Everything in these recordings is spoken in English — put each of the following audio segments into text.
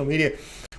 media.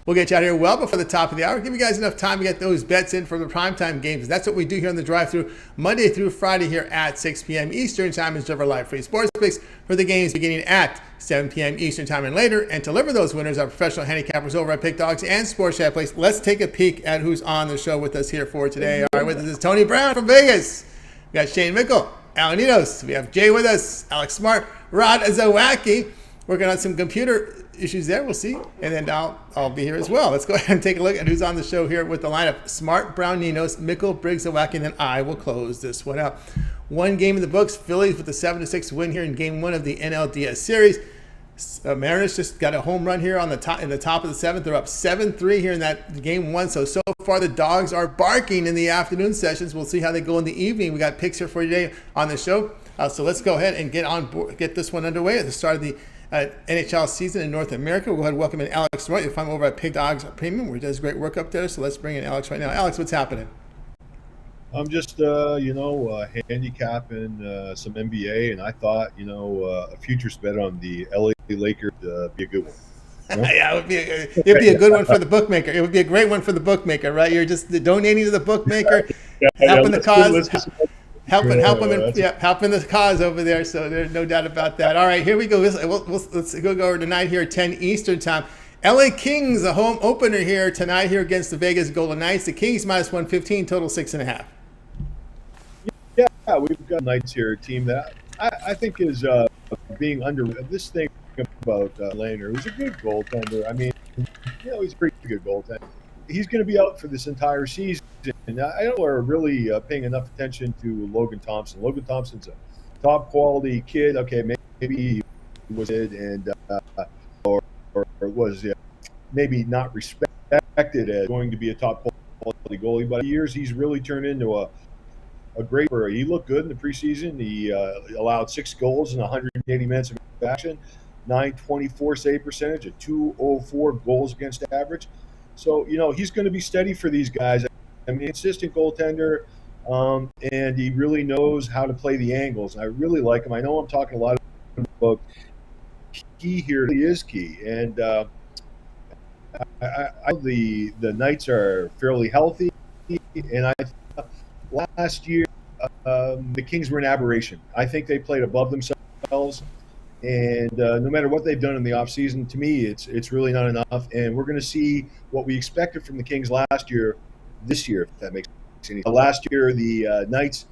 We'll get you out here well before the top of the hour. Give you guys enough time to get those bets in for the primetime games. That's what we do here on the drive-thru Monday through Friday here at 6 p.m. Eastern Time. Is deliver live free sports picks for the games beginning at 7 p.m. Eastern Time and later. And to deliver those winners are professional handicappers over at Pick Dawgz and Sports Chat Place. Let's take a peek at who's on the show with us here for today. All right, with us is Tony Brown from Vegas. We got Shane Mickle, Alan Ninos. We have Jay with us, Alex Smart, Rod Zawacky. Working on some computer issues there. We'll see. And then I'll be here as well. Let's go ahead and take a look at who's on the show here with the lineup. Smart, Brown, Ninos, Mickle, Briggs, Zawacky, and then I will close this one out. One game in the books. Phillies with a 7-6 win here in Game 1 of the NLDS Series. Mariners just got a home run here on the top in the top of the seventh. They're up 7-3 here in that Game 1. So far the Dawgz are barking in the afternoon sessions. We'll see how they go in the evening. We got picks here for you today on the show. So let's go ahead and get this one underway at the start of the NHL season in North America. We'll go ahead and welcome in Alex Smart. You'll find him over at Pick Dawgz Premium, where he does great work up there. So let's bring in Alex right now. Alex, what's happening? I'm just, handicapping some NBA, and I thought, a futures bet on the LA Lakers be a good one. You know? Yeah, it'd be a good one for the bookmaker. It would be a great one for the bookmaker, right? You're just donating to the bookmaker, helping the cause. Helping the cause over there, so there's no doubt about that. All right, here we go. Let's go over tonight here at 10 Eastern Time. LA Kings, a home opener here tonight here against the Vegas Golden Knights. The Kings minus 115, total 6.5. Yeah, we've got Knights here, a team that I think is being under. This thing about Laner, who's a good goaltender. I mean, he's a pretty good goaltender. He's going to be out for this entire season. And I don't know are really paying enough attention to Logan Thompson. Logan Thompson's a top quality kid. Okay, maybe he was it and or was maybe not respected as going to be a top quality goalie. But for years he's really turned into a great player. He looked good in the preseason. He allowed 6 goals in 180 minutes of action, .924 save percentage, a .204 goals against average. So he's going to be steady for these guys. I mean, consistent goaltender, and he really knows how to play the angles. I really like him. I know I'm talking a lot about key here. He is key, and the Knights are fairly healthy. And I last year the Kings were an aberration. I think they played above themselves, and no matter what they've done in the offseason, to me, it's really not enough. And we're going to see what we expected from the Kings last year. This year, if that makes any sense. Last year, the Knights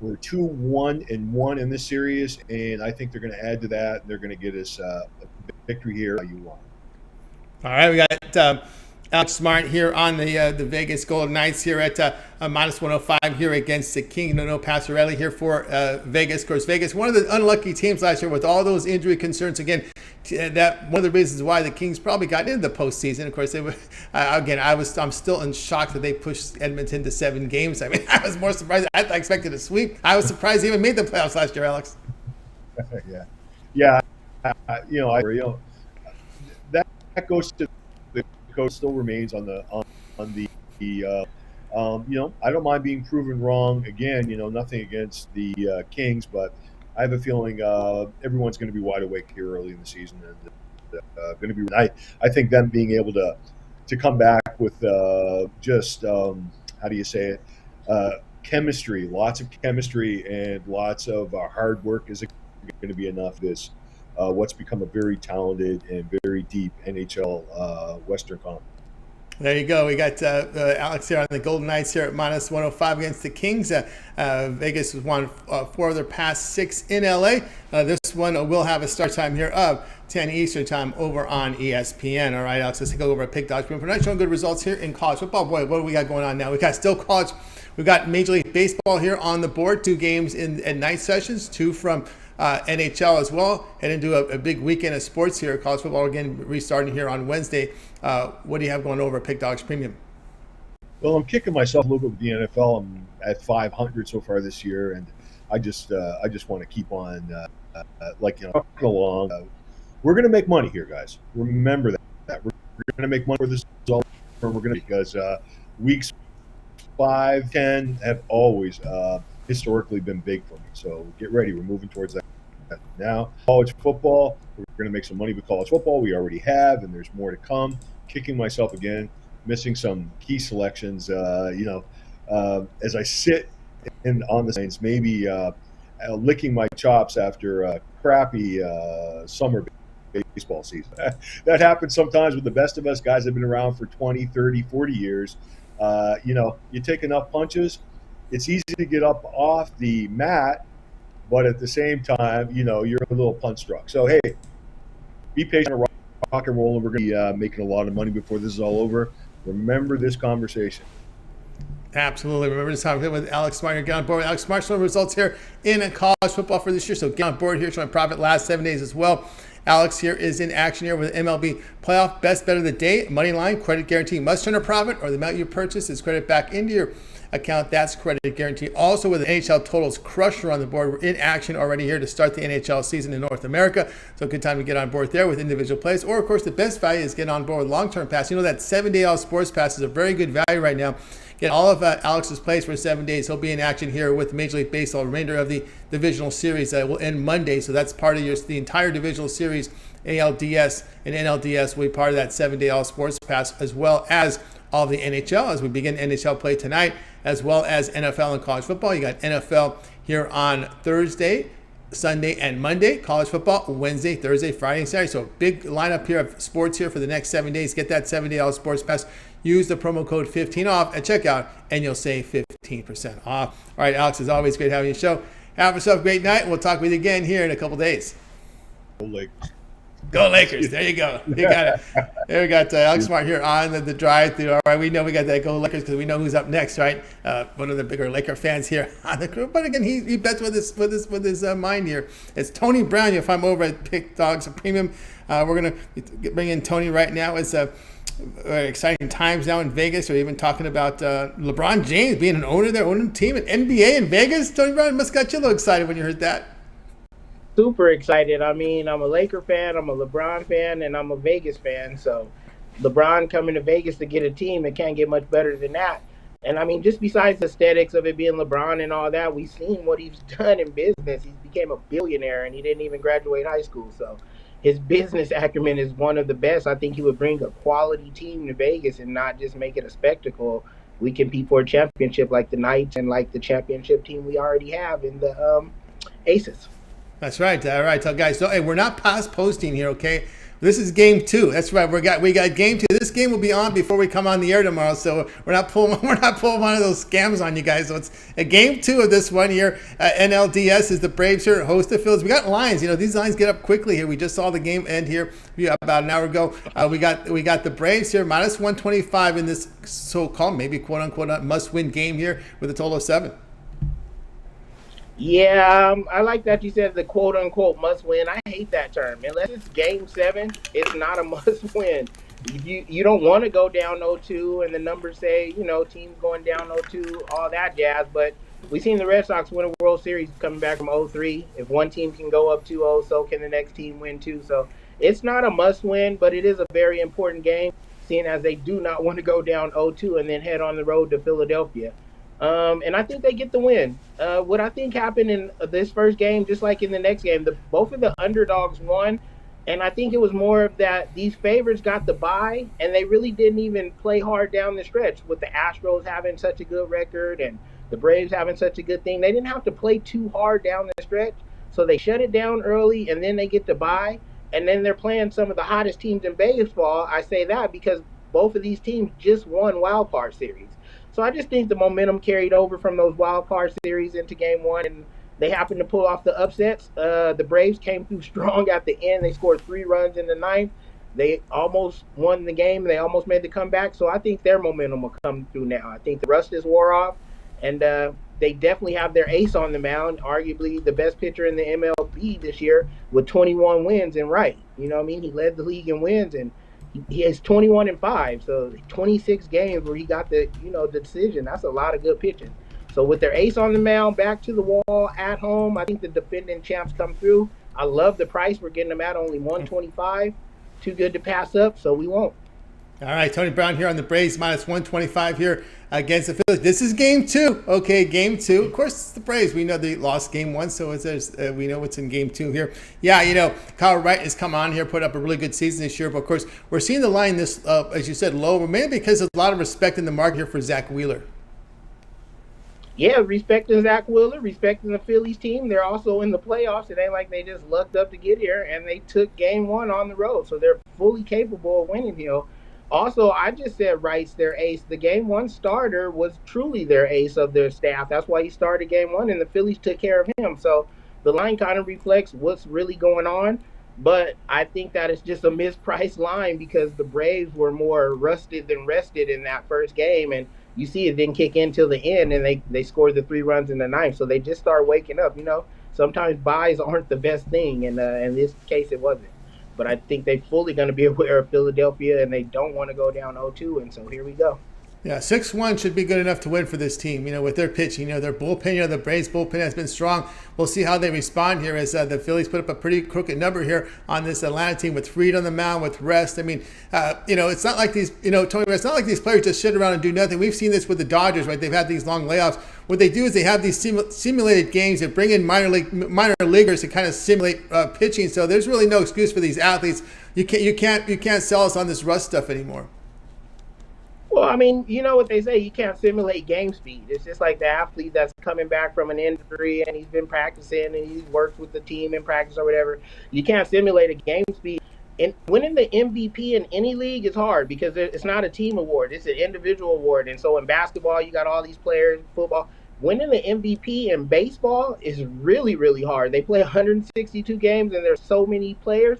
were 2-1-1 in this series, and I think they're going to add to that. And they're going to get us a victory here. You want? All right, we got Alex Smart here on the Vegas Golden Knights here at minus 105 here against the King. No Passarelli here for Vegas. Of course, Vegas, one of the unlucky teams last year with all those injury concerns. Again, that one of the reasons why the Kings probably got into the postseason. Of course, they were, I'm still in shock that they pushed Edmonton to 7 games. I mean, I was more surprised. I expected a sweep. I was surprised they even made the playoffs last year, Alex. Yeah. That goes to the coach. Still remains on the I don't mind being proven wrong again. Nothing against the Kings, but I have a feeling everyone's going to be wide awake here early in the season, and going to be. I think them being able to come back with just how do you say it? Chemistry, lots of chemistry, and lots of hard work is going to be enough. This what's become a very talented and very deep NHL Western Conference. There you go. We got Alex here on the Golden Knights here at minus 105 against the Kings. Vegas has won 4 of their past 6 in LA. This one will have a start time here of 10 Eastern Time over on ESPN. All right, Alex, let's go over at Pick Dawgz. We're not showing good results here in college football. Boy, what do we got going on now? We got still college. We've got Major League Baseball here on the board. 2 games in night sessions, 2 from NHL as well, and into a big weekend of sports here. College football again restarting here on Wednesday. What do you have going over at Pick Dawgz Premium? Well, I'm kicking myself a little bit with the NFL. I'm at 500 so far this year, and I just want to keep on trucking along. We're going to make money here, guys. Remember that. We're going to make money for this. We're going to because weeks 5-10 have always historically been big for me. So get ready. We're moving towards that. Now, college football, we're going to make some money with college football. We already have, and there's more to come. Kicking myself again, missing some key selections. As I sit on the Saints, maybe licking my chops after a crappy summer baseball season. That happens sometimes with the best of us. Guys have been around for 20, 30, 40 years. You take enough punches, it's easy to get up off the mat, but at the same time, you're a little punch struck. So, hey, be patient, rock and roll, and we're going to be making a lot of money before this is all over. Remember this conversation. Absolutely. Remember this time with Alex Smart. Get on board with Alex Smart. Some results here in college football for this year. So get on board here. Showing profit last 7 days as well. Alex here is in action here with MLB playoff best bet of the day. Money line, credit guarantee must turn a profit, or the amount you purchase is credit back into your account. That's credit guarantee. Also with the NHL totals crusher on the board. We're in action already here to start the NHL season in North America. So good time to get on board there with individual plays. Or of course the best value is getting on board with long-term pass. That 7-day all sports pass is a very good value right now. Get all of Alex's plays for 7 days. He'll be in action here with Major League Baseball. Remainder of the divisional series will end Monday. So that's part of the entire divisional series. ALDS and NLDS will be part of that 7-day all sports pass, as well as all of the NHL as we begin NHL play tonight, as well as NFL and college football. You got NFL here on Thursday, Sunday, and Monday. College football Wednesday, Thursday, Friday, and Saturday. So big lineup here of sports here for the next 7 days. Get that 7-day all sports pass. Use the promo code 15OFF at checkout, and you'll save 15% off. All right, Alex, as always, great having you on the show. Have yourself a great night. We'll talk with you again here in a couple days. Go Lakers. Go Lakers. There you go. You got it. There we got Alex Smart here on the drive-through. All right, we know we got that Go Lakers because we know who's up next, right? One of the bigger Laker fans here on the crew. But again, he bets with his mind here. It's Tony Brown. You'll find him over at Pick Dawgz Premium. We're going to bring in Tony right now. It's exciting times now in Vegas. We're even talking about LeBron James being an owner there, owning a team at NBA in Vegas. Tony Brown must have got you a little excited when you heard that. Super excited. I mean, I'm a Laker fan, I'm a LeBron fan, and I'm a Vegas fan. So LeBron coming to Vegas to get a team, it can't get much better than that. And I mean, just besides the aesthetics of it being LeBron and all that, we've seen what he's done in business. He became a billionaire and he didn't even graduate high school. So his business acumen is one of the best. I think he would bring a quality team to Vegas and not just make it a spectacle. We compete for a championship like the Knights and like the championship team we already have in the Aces. That's right. All right, so guys. So hey, we're not past posting here, okay? This is game 2. That's right. We got game 2. This game will be on before we come on the air tomorrow. So we're not pulling one of those scams on you guys. So it's a game 2 of this one here. NLDS is the Braves here, host the Phillies. We got lines. These lines get up quickly here. We just saw the game end here about an hour ago. We got the Braves here minus 125 in this so-called maybe quote unquote must-win game here with a total of 7. Yeah, I like that you said the quote-unquote must-win. I hate that term. Unless it's Game 7, it's not a must-win. You don't want to go down 0-2, and the numbers say, teams going down 0-2, all that jazz. But we've seen the Red Sox win a World Series coming back from 0-3. If one team can go up 2-0, so can the next team win too. So it's not a must-win, but it is a very important game, seeing as they do not want to go down 0-2 and then head on the road to Philadelphia. And I think they get the win. What I think happened in this first game, just like in the next game, both of the underdogs won. And I think it was more of that these favorites got the bye, and they really didn't even play hard down the stretch with the Astros having such a good record and the Braves having such a good thing. They didn't have to play too hard down the stretch. So they shut it down early, and then they get the bye. And then they're playing some of the hottest teams in baseball. I say that because both of these teams just won wild card series. So I just think the momentum carried over from those wild card series into game 1, and they happened to pull off the upsets. The Braves came through strong at the end. They scored 3 runs in the 9th. They almost won the game. They almost made the comeback. So I think their momentum will come through now. I think the rust is wore off, and they definitely have their ace on the mound, arguably the best pitcher in the MLB this year with 21 wins and right. You know what I mean? He led the league in wins, and he has 21-5, so 26 games where he got the decision. That's a lot of good pitching. So with their ace on the mound, back to the wall at home, I think the defending champs come through. I love the price. We're getting them at only 125. Too good to pass up, so we won't. All right, Tony Brown here on the Braves minus 125 here against the Phillies. This is game 2. Okay, game 2. Of course, it's the Braves. We know they lost game 1, so we know what's in game 2 here. Yeah, Kyle Wright has come on here, put up a really good season this year. But, of course, we're seeing the line this, as you said, low, maybe because there's a lot of respect in the market here for Zach Wheeler. Yeah, respecting Zach Wheeler, respecting the Phillies team. They're also in the playoffs. It ain't like they just lucked up to get here, and they took game 1 on the road. So they're fully capable of winning here. Also, I just said Wright's their ace. The game 1 starter was truly their ace of their staff. That's why he started game 1, and the Phillies took care of him. So the line kind of reflects what's really going on. But I think that it's just a mispriced line because the Braves were more rusted than rested in that first game, and you see it didn't kick in till the end, and they scored the 3 runs in the 9th. So they just start waking up. Sometimes buys aren't the best thing, and in this case it wasn't. But I think they're fully going to be aware of Philadelphia, and they don't want to go down 0-2, and so here we go. Yeah, 6-1 should be good enough to win for this team, with their pitching. Their bullpen, the Braves bullpen has been strong. We'll see how they respond here as the Phillies put up a pretty crooked number here on this Atlanta team with Fried on the mound, with rest. I mean, it's not like these, Tony, it's not like these players just sit around and do nothing. We've seen this with the Dodgers, right? They've had these long layoffs. What they do is they have these simulated games that bring in minor leaguers to kind of simulate pitching. So there's really no excuse for these athletes. You can't sell us on this rust stuff anymore. Well, I mean, you know what they say, you can't simulate game speed. It's just like the athlete that's coming back from an injury and he's been practicing and he's worked with the team in practice or whatever. You can't simulate a game speed. And winning the MVP in any league is hard because it's not a team award. It's an individual award. And so in basketball, you got all these players, football. Winning the MVP in baseball is really, really hard. They play 162 games and there's so many players.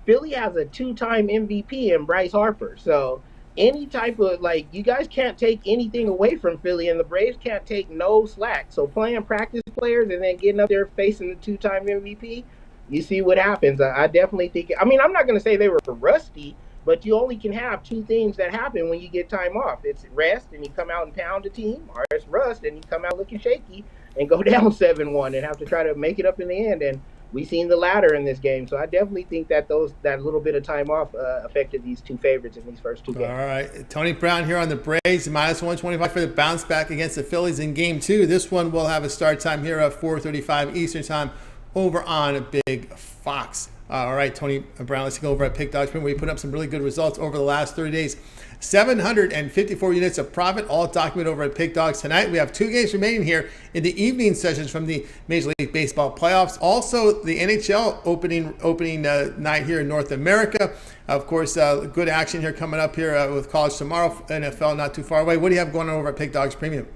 Philly has a 2-time MVP in Bryce Harper. So any type of, you guys can't take anything away from Philly, and the Braves can't take no slack. So playing practice players and then getting up there facing the 2-time MVP, you see what happens. I definitely think, I'm not going to say they were rusty, but you only can have 2 things that happen when you get time off. It's rest and you come out and pound the team, or it's rust and you come out looking shaky and go down 7-1 and have to try to make it up in the end. And we've seen the latter in this game. So I definitely think that that little bit of time off affected these 2 favorites in these first 2 games. All right. Tony Brown here on the Braves, minus 125 for the bounce back against the Phillies in game 2. This one will have a start time here at 4:35 Eastern time over on Big Fox. All right, Tony Brown, let's go over at Pick Dawgz, where we put up some really good results over the last 30 days. 754 units of profit, all documented over at Pick Dawgz. Tonight, we have 2 games remaining here in the evening sessions from the Major League Baseball playoffs. Also, the NHL opening night here in North America. Of course, good action here coming up here with college tomorrow. NFL not too far away. What do you have going on over at Pick Dawgz Premium?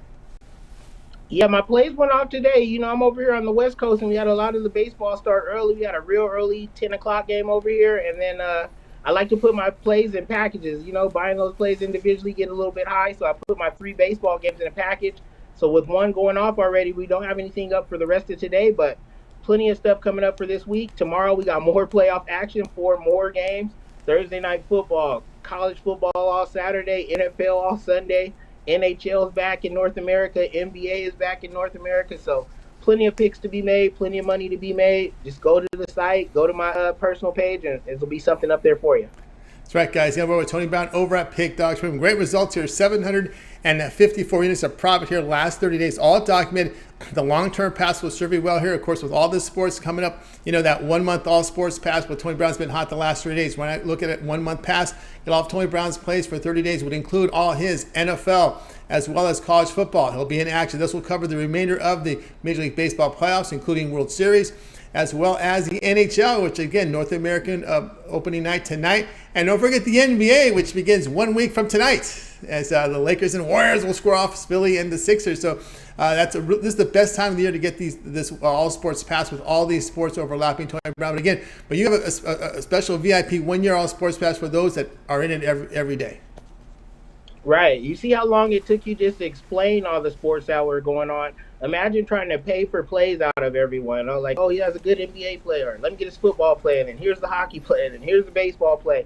Yeah, my plays went off today. I'm over here on the West Coast, and we had a lot of the baseball start early. We had a real early 10 o'clock game over here, and then I like to put my plays in packages. Buying those plays individually get a little bit high, so I put my 3 baseball games in a package. So with one going off already, we don't have anything up for the rest of today, but plenty of stuff coming up for this week. Tomorrow we got more playoff action, 4 more games. Thursday night football, college football all Saturday, NFL all Sunday. NHL is back in North America. NBA is back in North America. So plenty of picks to be made, plenty of money to be made. Just go to the site, go to my personal page, and there'll be something up there for you. That's right, guys. We're with Tony Brown over at Pick Dawgz. Great results here. 754 units of profit here last 30 days, all documented. The long-term pass will serve you well here. Of course, with all this sports coming up, that 1-month all sports pass, but Tony Brown's been hot the last 3 days. When I look at it, 1-month pass, get all of Tony Brown's plays for 30 days would include all his NFL as well as college football. He'll be in action. This will cover the remainder of the Major League Baseball playoffs, including World Series, as well as the NHL, which again, North American opening night tonight. And don't forget the NBA, which begins 1 week from tonight, as the Lakers and Warriors will score off Philly and the Sixers. So this is the best time of the year to get this all sports pass with all these sports overlapping. Tony Brown, but you have a special VIP 1-year all sports pass for those that are in it every day. Right. You see how long it took you just to explain all the sports that were going on? Imagine trying to pay for plays out of everyone. He has a good NBA player. Let me get his football play, and then here's the hockey play, and then here's the baseball play.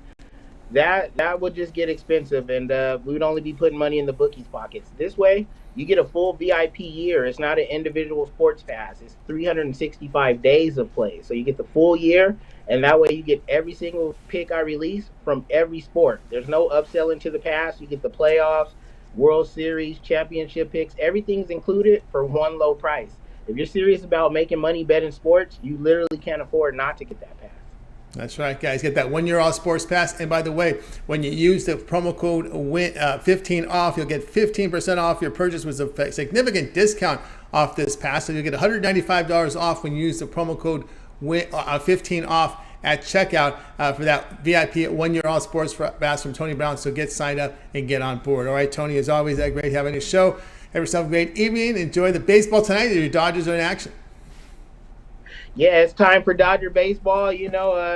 That would just get expensive, and we would only be putting money in the bookies' pockets. This way, you get a full VIP year. It's not an individual sports pass. It's 365 days of play. So you get the full year, and that way you get every single pick I release from every sport. There's no upselling to the pass. You get the playoffs, World Series, championship picks, everything's included for one low price. If you're serious about making money betting sports, you literally can't afford not to get that pass. That's right, guys. Get that 1 year all sports pass. And by the way, when you use the promo code 15 off, you'll get 15% off your purchase with a significant discount off this pass. So you'll get $195 off when you use the promo code 15 off at checkout for that VIP 1 year all sports pass from Tony Brown. So get signed up and get on board. All right, Tony, as always, great having your show. Have yourself a great evening. Enjoy the baseball tonight. Your Dodgers are in action. Yeah, it's time for Dodger baseball. I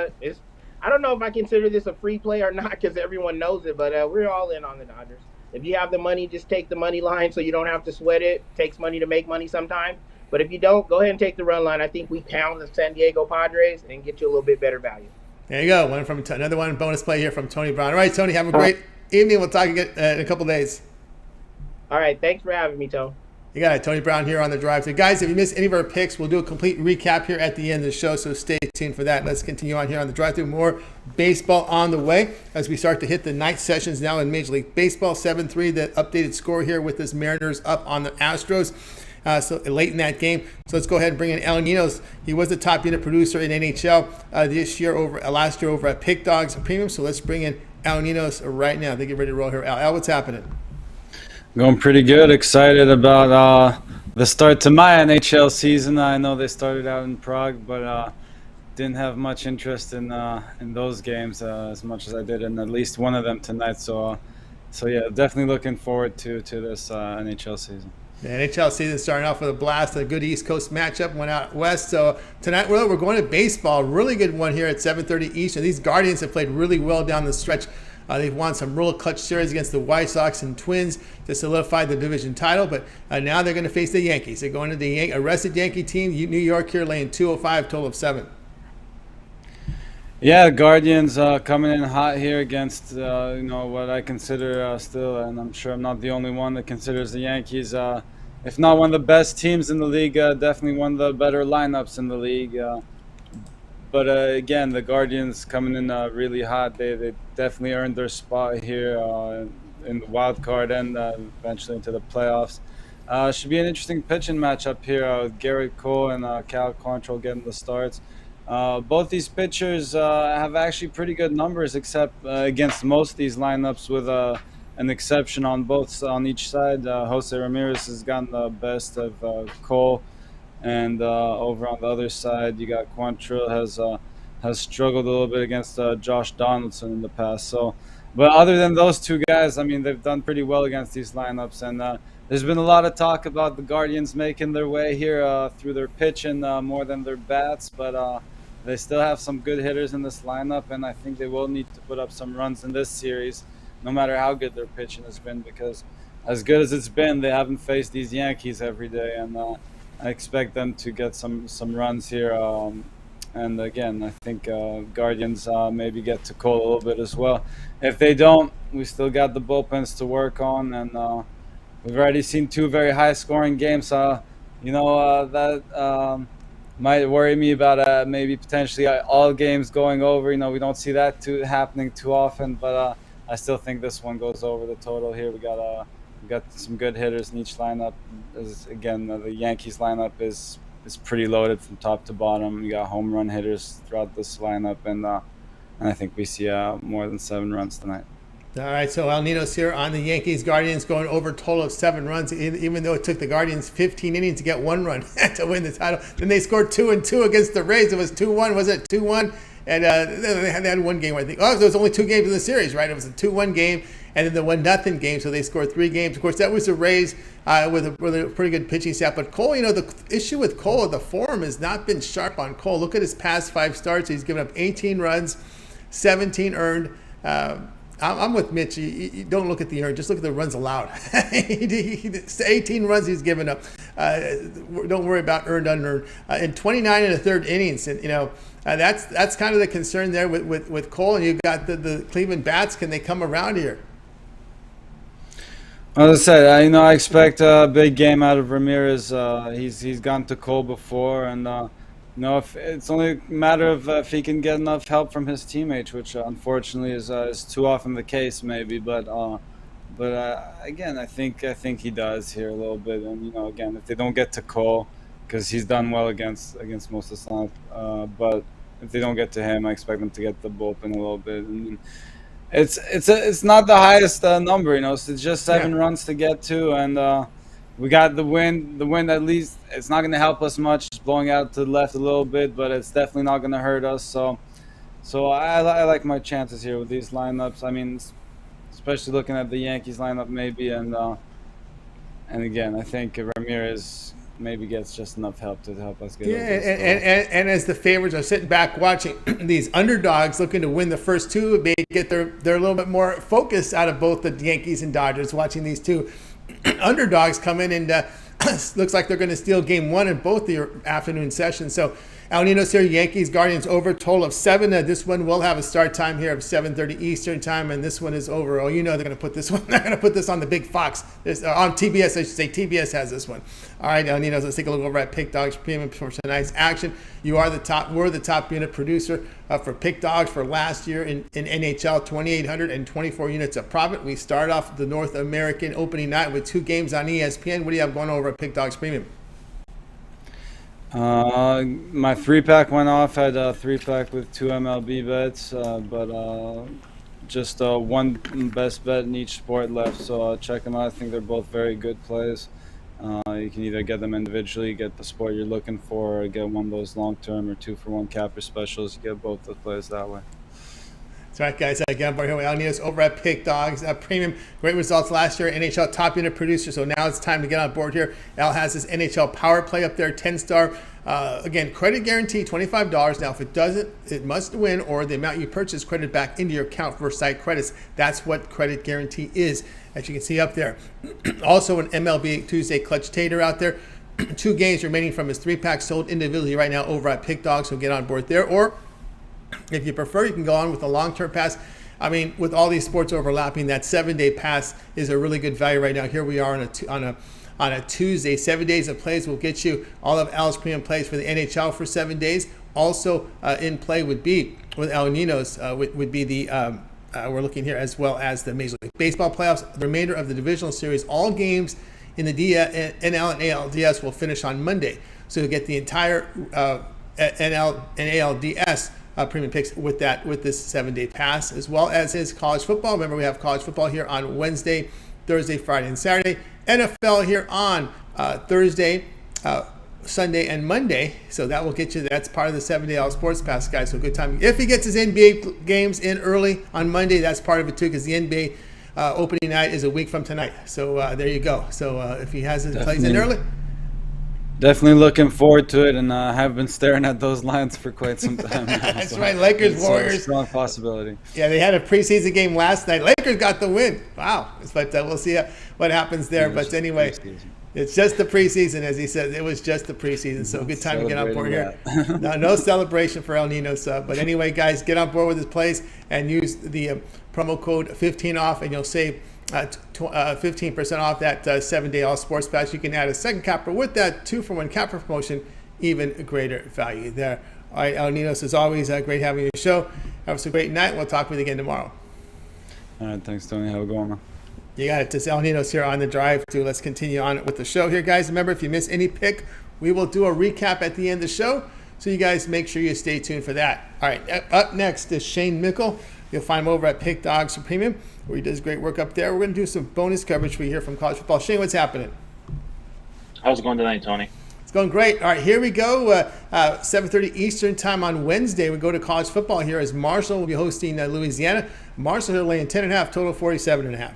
don't know if I consider this a free play or not because everyone knows it, but we're all in on the Dodgers. If you have the money, just take the money line so you don't have to sweat it. It takes money to make money sometimes. But if you don't, go ahead and take the run line. I think we pound the San Diego Padres and get you a little bit better value. There you go. Another one bonus play here from Tony Brown. All right, Tony, have a great evening. We'll talk again in a couple days. All right, thanks for having me, Tony. You got it, Tony Brown here on the drive. So, guys, if you missed any of our picks, we'll do a complete recap here at the end of the show. So stay tuned for that. Let's continue on here on the drive-thru. More baseball on the way as we start to hit the night sessions now in Major League Baseball. 7-3, the updated score here with this Mariners up on the Astros. So late in that game. So let's go ahead and bring in Ninos. He was the top unit producer in NHL last year over at Pick Dawgz Premium. So let's bring in Ninos right now. They get ready to roll here. Al, what's happening? Going pretty good. Excited about the start to my NHL season. I know they started out in Prague, but didn't have much interest in those games as much as I did in at least one of them tonight. So yeah, definitely looking forward to this NHL season. The NHL season starting off with a blast, a good East Coast matchup, went out west. So tonight we're going to baseball. Really good one here at 7:30 Eastern. These Guardians have played really well down the stretch. They've won some real clutch series against the White Sox and Twins to solidify the division title. But now they're going to face the Yankees. They're going to the arrested Yankee team. New York here laying 205, total of 7. Yeah, the Guardians coming in hot here against what I consider still, and I'm sure I'm not the only one that considers the Yankees, if not one of the best teams in the league, definitely one of the better lineups in the league. But again, the Guardians coming in really hot. They definitely earned their spot here in the wild card and eventually into the playoffs. Should be an interesting pitching matchup here with Garrett Cole and Cal Quantrill getting the starts. Both these pitchers have actually pretty good numbers, except against most of these lineups, with an exception on each side. Jose Ramirez has gotten the best of Cole. And over on the other side, you got Quantrill has struggled a little bit against Josh Donaldson in the past. So, but other than those two guys, I mean, they've done pretty well against these lineups. And there's been a lot of talk about the Guardians making their way here through their pitching more than their bats. But they still have some good hitters in this lineup, and I think they will need to put up some runs in this series, no matter how good their pitching has been, because as good as it's been, they haven't faced these Yankees every day. And I expect them to get some runs here. And again, I think Guardians maybe get to Cole a little bit as well. If they don't, we still got the bullpens to work on. And we've already seen 2 very high-scoring games. That might worry me about maybe potentially all games going over. We don't see that happening too often. But I still think this one goes over the total here. We got some good hitters in each lineup. Again, the Yankees lineup is pretty loaded from top to bottom. You got home run hitters throughout this lineup, and I think we see more than 7 runs tonight. All right, so El Ninos here on the Yankees. Guardians going over a total of 7 runs, even though it took the Guardians 15 innings to get 1 run to win the title. Then they scored 2 and 2 against the Rays. It was 2-1. Was it 2-1? And they had 1 game, I think. Oh, there was only 2 games in the series, right? It was a 2-1 game and then the 1-0 game. So they scored 3 games. Of course, that was the Rays with a pretty good pitching staff. But Cole, the issue with Cole, the form has not been sharp on Cole. Look at his past 5 starts. He's given up 18 runs, 17 earned. I'm with Mitch. You don't look at the earned, just look at the runs allowed. 18 runs he's given up. Don't worry about earned, unearned. In 29 and a third innings, and that's kind of the concern there with Cole. And you've got the Cleveland Bats. Can they come around here? As I said, I expect a big game out of Ramirez. He's gone to Cole before, and if it's only a matter of if he can get enough help from his teammates, which unfortunately is too often the case, maybe. But Again, I think he does here a little bit, and again, if they don't get to Cole, because he's done well against most of the lineup, but if they don't get to him, I expect them to get the bullpen a little bit. And it's not the highest number, so it's just 7 runs to get to, and we got the wind. The wind, at least, it's not going to help us much. It's blowing out to the left a little bit, but it's definitely not going to hurt us. So I like my chances here with these lineups. I mean, especially looking at the Yankees lineup maybe, and again, I think Ramirez maybe gets just enough help to help us get over this. And as the favorites are sitting back watching these underdogs looking to win the first two, they get their a little bit more focus out of both the Yankees and Dodgers watching these two underdogs come in, and looks like they're going to steal game 1 in both the afternoon sessions. So Ninos here, Yankees-Guardians over, total of 7. This one will have a start time here of 7:30 Eastern time, and this one is over. Oh, they're going to put this one. They're going to put this on the big Fox. On TBS, I should say. TBS has this one. All right, Ninos, let's take a look over at Pick Dawgz Premium for tonight's action. We're the top unit producer for Pick Dawgz for last year in NHL, 2,824 units of profit. We start off the North American opening night with 2 games on ESPN. What do you have going over at Pick Dawgz Premium? My 3-pack went off. Had a 3-pack with 2 MLB bets, but just one best bet in each sport left. So check them out. I think they're both very good plays. You can either get them individually, get the sport you're looking for, or get one of those long-term or 2-for-1 capper specials. You get both the plays that way. That's right, guys. Again, here we are. Ninos over at Pick Dawgz Premium. Great results last year. NHL top unit producer. So now it's time to get on board here. Al has his NHL power play up there, 10-star. Again, credit guarantee, $25. Now, if it doesn't, it must win, or the amount you purchase credit back into your account for site credits. That's what credit guarantee is, as you can see up there. Also, an MLB Tuesday clutch tater out there. 2 games remaining from his 3-pack sold individually right now over at Pick Dawgz. So get on board there. Or if you prefer, you can go on with a long-term pass. I mean, with all these sports overlapping, that 7-day pass is a really good value right now. Here we are on a Tuesday. 7 days of plays will get you all of Al's premium plays for the NHL for 7 days. Also in play would be with El Ninos would be the we're looking here, as well as the Major League Baseball playoffs. The remainder of the divisional series, all games in the NL and ALDS will finish on Monday. So you'll get the entire NL and ALDS premium picks with this 7-day pass, as well as his college football. Remember, we have college football here on Wednesday, Thursday, Friday, and Saturday. NFL here on Thursday, Sunday, and Monday. So that will get you. That's part of the 7-day All Sports Pass, guys. So good time. If he gets his NBA games in early on Monday, that's part of it too, because the NBA opening night is a week from tonight. So there you go. So if he has his plays in early. Definitely looking forward to it, and I have been staring at those lines for quite some time now. That's right, Lakers, Warriors. A strong possibility. Yeah, they had a preseason game last night. Lakers got the win. Wow. But we'll see what happens there. But anyway, it's just the preseason, as he said. It was just the preseason. So good time to get on board here. No celebration for El Ninos. But anyway, guys, get on board with his plays and use the promo code 15OFF, and you'll save 15% off that 7-day All Sports Pass. You can add a second capper with that 2-for-1 capper promotion, even greater value there. All right, El Ninos, as always, great having you on the show. Have a great night. We'll talk with you again tomorrow. All right, thanks, Tony. Have a good one. You got it. It's El Ninos here on the drive through. Let's continue on with the show here, guys. Remember, if you miss any pick, we will do a recap at the end of the show. So you guys make sure you stay tuned for that. All right, up next is Shane Mickle. You'll find him over at Pick Dawgz Premium, where he does great work up there. We're going to do some bonus coverage we hear from college football. Shane, what's happening? How's it going tonight, Tony? It's going great. All right, here we go. 7:30 Eastern time on Wednesday. We go to college football here as Marshall will be hosting Louisiana. Marshall here laying 10.5, total 47.5.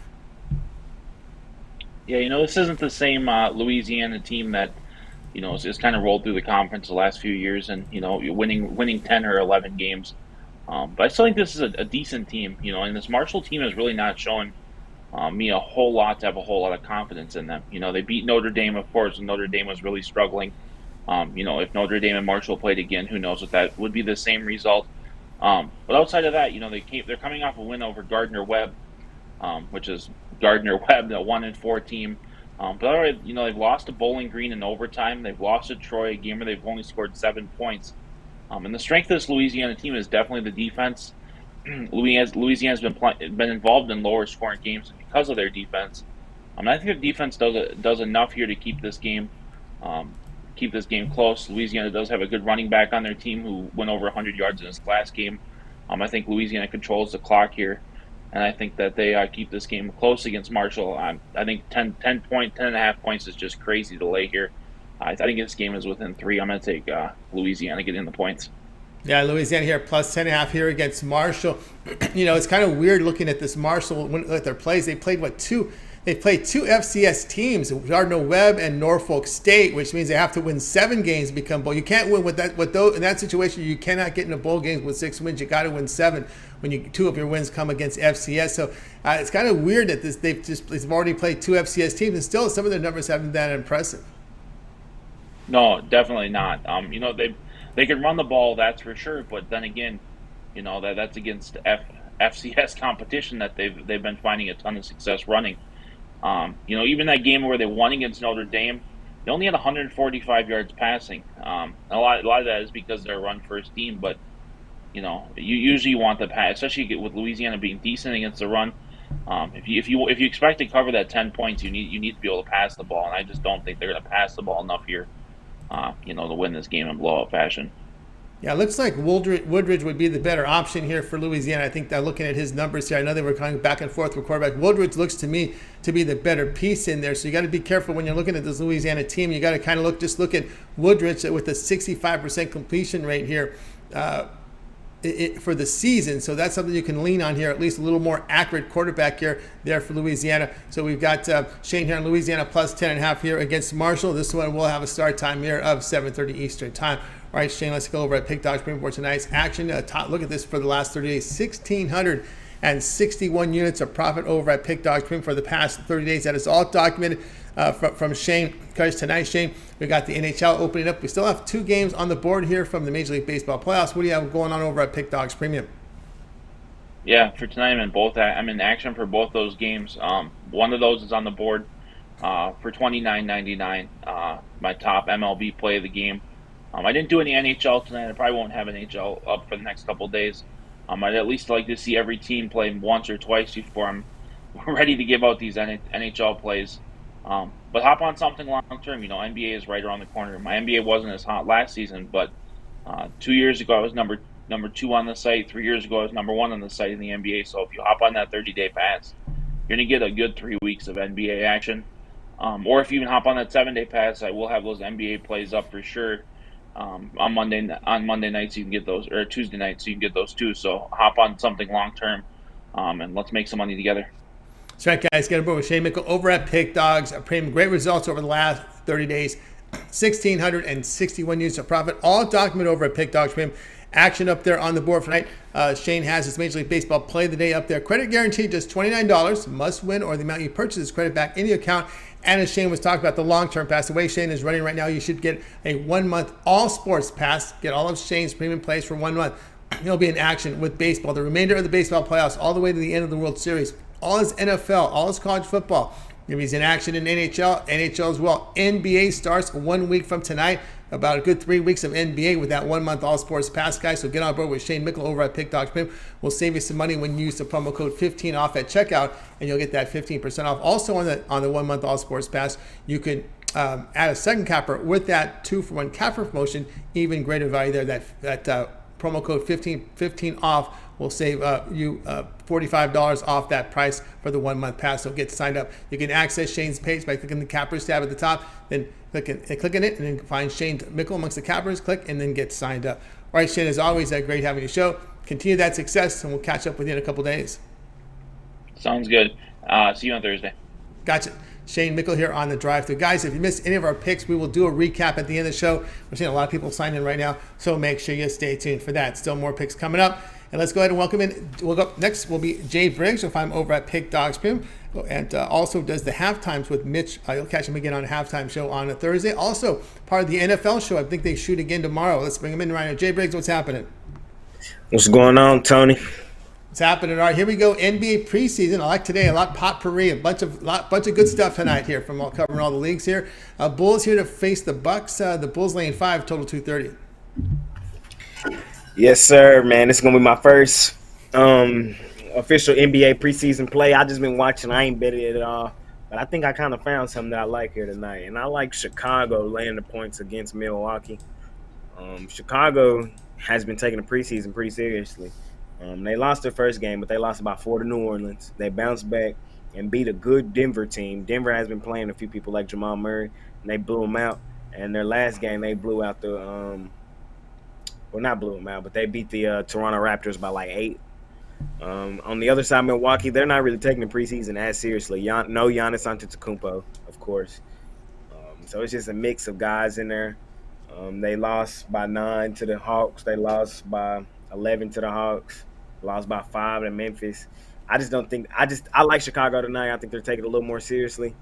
Yeah, this isn't the same Louisiana team that, is kind of rolled through the conference the last few years and, winning 10 or 11 games. But I still think this is a decent team, and this Marshall team has really not shown me a whole lot to have a whole lot of confidence in them. They beat Notre Dame, of course, and Notre Dame was really struggling. If Notre Dame and Marshall played again, who knows if that would be the same result. But outside of that, they're coming off a win over Gardner-Webb, which is Gardner-Webb, the 1-4 team. But already, they've lost to Bowling Green in overtime. They've lost to Troy, a game where they've only scored 7 points. And the strength of this Louisiana team is definitely the defense. Louisiana's been involved in lower scoring games because of their defense. I think their defense does enough here to keep this game close. Louisiana does have a good running back on their team who went over 100 yards in his last game. I think Louisiana controls the clock here, and I think that they keep this game close against Marshall. I think 10.5 points is just crazy to lay here. I think this game is within 3. I'm going to take Louisiana getting the points. Yeah, Louisiana here plus 10.5 here against Marshall. It's kind of weird looking at this Marshall at their plays. They played two FCS teams, Gardner-Webb and Norfolk State, which means they have to win 7 games to become bowl. You can't win with those in that situation. You cannot get into bowl games with 6 wins. You got to win 7 when 2 of your wins come against FCS. So it's kind of weird that they've already played 2 FCS teams, and still some of their numbers haven't been that impressive. No, definitely not. They can run the ball, that's for sure. But then again, that's against FCS competition that they've been finding a ton of success running. Even that game where they won against Notre Dame, they only had 145 yards passing. A lot of that is because they're a run-first team, but you usually want the pass, especially with Louisiana being decent against the run. If you expect to cover that 10 points, you need to be able to pass the ball, and I just don't think they're going to pass the ball enough here, to win this game in blowout fashion. Yeah, it looks like Woodridge would be the better option here for Louisiana. I think that looking at his numbers here, I know they were going back and forth with quarterback. Woodridge looks to me to be the better piece in there. So you got to be careful when you're looking at this Louisiana team. You got to kind of look at Woodridge with a 65% completion rate here for the season. So that's something you can lean on here, at least a little more accurate quarterback there for Louisiana. So we've got Shane here in Louisiana plus 10.5 here against Marshall. This one will have a start time here of 7:30 Eastern time. All right, Shane, let's go over at Pick Dawgz Premium for tonight's action. Look at this for the last 30 days, 1,661 units of profit over at Pick Dawgz Premium for the past 30 days. That is all documented from Shane. Because tonight, Shane, we got the NHL opening up. We still have 2 games on the board here from the Major League Baseball playoffs. What do you have going on over at Pick Dawgz Premium? Yeah, for tonight, I'm in action for both those games. One of those is on the board for $29.99. My top MLB play of the game. I didn't do any NHL tonight. I probably won't have NHL up for the next couple of days. I'd at least like to see every team play once or twice before I'm ready to give out these NHL plays. But hop on something long term. NBA is right around the corner. My NBA wasn't as hot last season, but 2 years ago I was number 2 on the site. 3 years ago I was number 1 on the site in the NBA. So if you hop on that 30-day pass, you're going to get a good 3 weeks of NBA action. Or if you even hop on that 7-day pass, I will have those NBA plays up for sure. On Monday nights you can get those, or Tuesday nights you can get those too. So hop on something long term, and let's make some money together. That's right, guys. Get aboard with Shane Mickle over at Pick Dawgz. Premium, great results over the last 30 days. 1,661 units of profit, all documented over at Pick Dawgz Premium. Action up there on the board for tonight. Shane has his Major League Baseball play of the day up there. Credit guaranteed just $29. Must win or the amount you purchase is credit back in the account. And as Shane was talking about the long-term pass, the way Shane is running right now, you should get a 1-month all-sports pass. Get all of Shane's premium plays for 1 month. He'll be in action with baseball. The remainder of the baseball playoffs all the way to the end of the World Series. All his NFL, all his college football. If he's in action in NHL as well. NBA starts 1 week from tonight. About a good 3 weeks of NBA with that 1 month all sports pass, guys. So get on board with Shane Mickle over at Pick Dawgz Premium. We'll save you some money when you use the promo code 15 off at checkout, and you'll get that 15% off. Also on the 1 month all sports pass, you can add a second capper with that 2-for-1 capper promotion. Even greater value there. That promo code 15 off will save you $45 off that price for the 1 month pass. So get signed up. You can access Shane's page by clicking the cappers tab at the top, then click on it, and then find Shane Mickle amongst the cappers. Click and then get signed up. All right, Shane, as always, great having you show. Continue that success, and we'll catch up with you in a couple days. Sounds good. See you on Thursday. Gotcha. Shane Mickle here on the drive-thru. Guys, if you missed any of our picks, we will do a recap at the end of the show. We're seeing a lot of people sign in right now, so make sure you stay tuned for that. Still more picks coming up. And let's go ahead and welcome in. We'll go next will be Jay Briggs. You'll find him over at Pick Dawgz Premium, and also does the halftimes with Mitch. You'll catch him again on a halftime show on a Thursday. Also part of the NFL show. I think they shoot again tomorrow. Let's bring him in right now. Jay Briggs, what's happening? What's going on, Tony? What's happening? All right, here we go. NBA preseason. I like today a lot potpourri, a bunch of good stuff tonight here from covering all the leagues here. Bulls here to face the Bucks. The Bulls laying 5, total 230. Yes, sir, man. This is gonna be my first Um, Official NBA preseason play. I just been watching. I ain't betting it at all, but I think I kind of found something that I like here tonight, and I like Chicago laying the points against Milwaukee. Chicago has been taking the preseason pretty seriously. They lost their first game, but they lost about 4 to New Orleans. They bounced back and beat a good Denver team. Denver has been playing a few people like Jamal Murray, and they blew them out. And their last game, they blew out the well, not blew them out, but they beat the Toronto Raptors by like 8. On the other side, Milwaukee, they're not really taking the preseason as seriously. No Giannis Antetokounmpo, of course. So it's just a mix of guys in there. They lost by 9 to the Hawks. They lost by 11 to the Hawks. Lost by 5 to Memphis. I just don't think – I like Chicago tonight. I think they're taking it a little more seriously.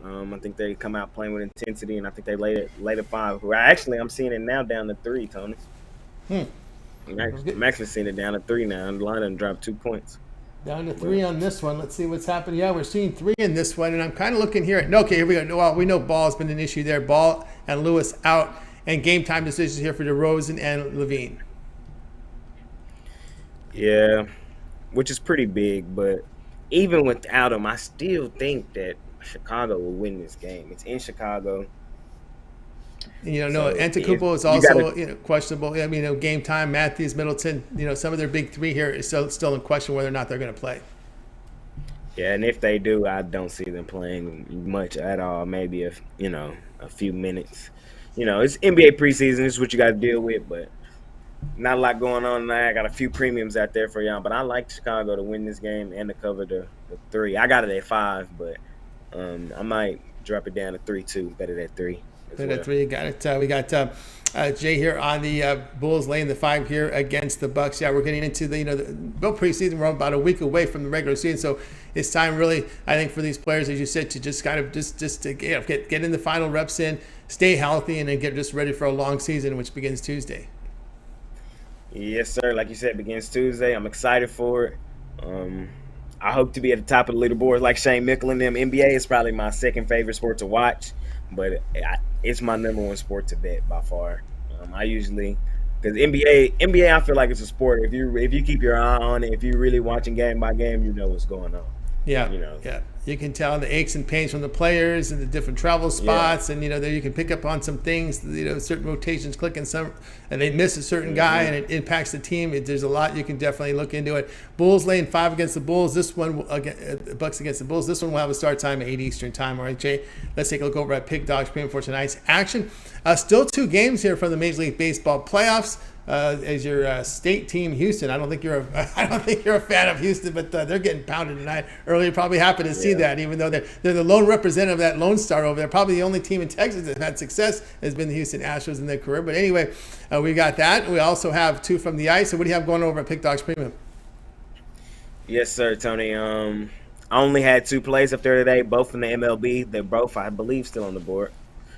I think they come out playing with intensity, and I think they laid it 5. Actually, I'm seeing it now down to 3, Tony. I'm actually seeing it down to 3 now. The line done dropped 2 points. Down to 3 on this one. Let's see what's happening. Yeah, we're seeing 3 in this one, and I'm kind of looking here. Okay, here we go. Well, we know Ball's been an issue there. Ball and Lewis out, and game time decisions here for DeRozan and Levine. Yeah, which is pretty big, but even without him, I still think that Chicago will win this game. It's in Chicago. Antetokounmpo is also questionable. I mean, game time. Matthews, Middleton. Some of their big 3 here is still in question whether or not they're going to play. Yeah, and if they do, I don't see them playing much at all. Maybe a few minutes. It's NBA preseason. This is what you got to deal with, but not a lot going on tonight. I got a few premiums out there for y'all, but I like Chicago to win this game and to cover the 3. I got it at 5, but I might drop it down to 3 too. Bet it at 3. At 3, got it. We got Jay here on the Bulls laying the 5 here against the Bucks. Yeah, we're getting into the preseason. We're about a week away from the regular season, so it's time really, I think, for these players, as you said, to just kind of just to get in the final reps in, stay healthy, and then get just ready for a long season, which begins Tuesday. Yes, sir. Like you said, it begins Tuesday. I'm excited for it. I hope to be at the top of the leaderboard like Shane Mickle and them. NBA is probably my second favorite sport to watch, but it's my number 1 sport to bet by far. I usually, because NBA, I feel like it's a sport. If you keep your eye on it, if you're really watching game by game, you know what's going on. Yeah, yeah. You can tell the aches and pains from the players and the different travel spots, and there you can pick up on some things. Certain rotations click and they miss a certain guy, and it impacts the team. There's a lot you can definitely look into it. Bulls laying 5 against the Bulls. This one, Bucks against the Bulls. This one will have a start time at 8 Eastern time. All right, Jay. Let's take a look over at Pick Dawgz Premium for tonight's action. Still 2 games here from the Major League Baseball playoffs. As your state team, Houston. I don't think you're a fan of Houston, but they're getting pounded tonight. Earlier, probably happy to see that, even though they're the lone representative of that Lone Star over there. Probably the only team in Texas that had success has been the Houston Astros in their career. But anyway, we got that. We also have 2 from the ice. So what do you have going over at Pick Dawgz Premium? Yes, sir, Tony. I only had 2 plays up there today, both from the MLB. They're both, I believe, still on the board.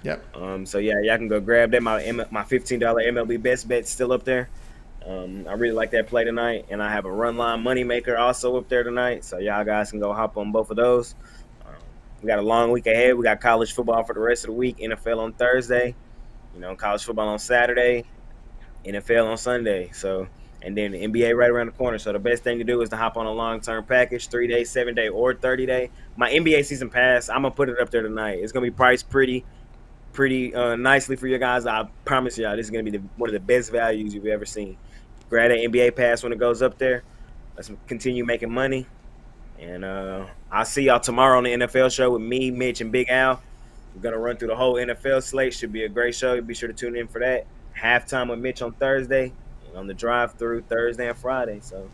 Yep. So yeah, y'all can go grab that. My $15 MLB best bet's still up there. I really like that play tonight, and I have a run line moneymaker also up there tonight. So y'all guys can go hop on both of those. We got a long week ahead. We got college football for the rest of the week. NFL on Thursday. College football on Saturday. NFL on Sunday. So, and then the NBA right around the corner. So the best thing to do is to hop on a long-term package, 3-day, 7-day, or 30-day. My NBA season pass, I'm gonna put it up there tonight. It's gonna be priced pretty nicely for you guys. I promise y'all, this is going to be one of the best values you've ever seen. Grab that NBA pass when it goes up there. Let's continue making money. And I'll see y'all tomorrow on the NFL show with me, Mitch, and Big Al. We're going to run through the whole NFL slate. Should be a great show. Be sure to tune in for that. Halftime with Mitch on Thursday, and on the drive-through Thursday and Friday. So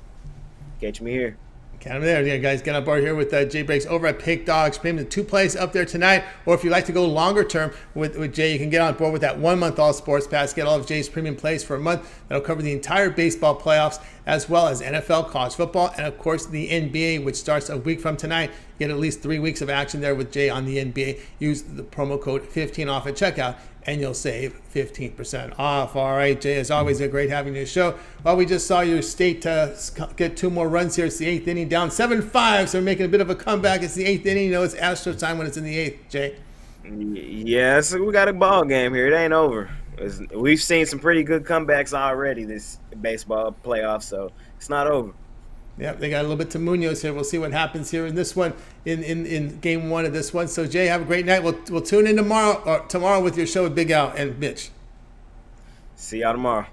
catch me here. Count them there. Yeah, guys, get on board here with Jay Briggs over at Pick Dawgz Premium. The 2 plays up there tonight. Or if you'd like to go longer term with Jay, you can get on board with that 1-month All Sports Pass. Get all of Jay's premium plays for a month. That'll cover the entire baseball playoffs, as well as NFL, college football, and of course the NBA, which starts a week from tonight. Get at least 3 weeks of action there with Jay on the NBA. Use the promo code 15 off at checkout, and you'll save 15% off. All right, Jay, as always, great having you on the show. Well, we just saw your state get 2 more runs here. It's the 8th inning, down 7-5, so we're making a bit of a comeback. It's the 8th inning. It's Astros time when it's in the 8th, Jay. Yeah, so we got a ball game here. It ain't over. We've seen some pretty good comebacks already this baseball playoff, so it's not over. Yeah, they got a little bit to Munoz here. We'll see what happens here in this one, in game one of this one. So, Jay, have a great night. We'll tune in tomorrow with your show with Big Al and Mitch. See y'all tomorrow.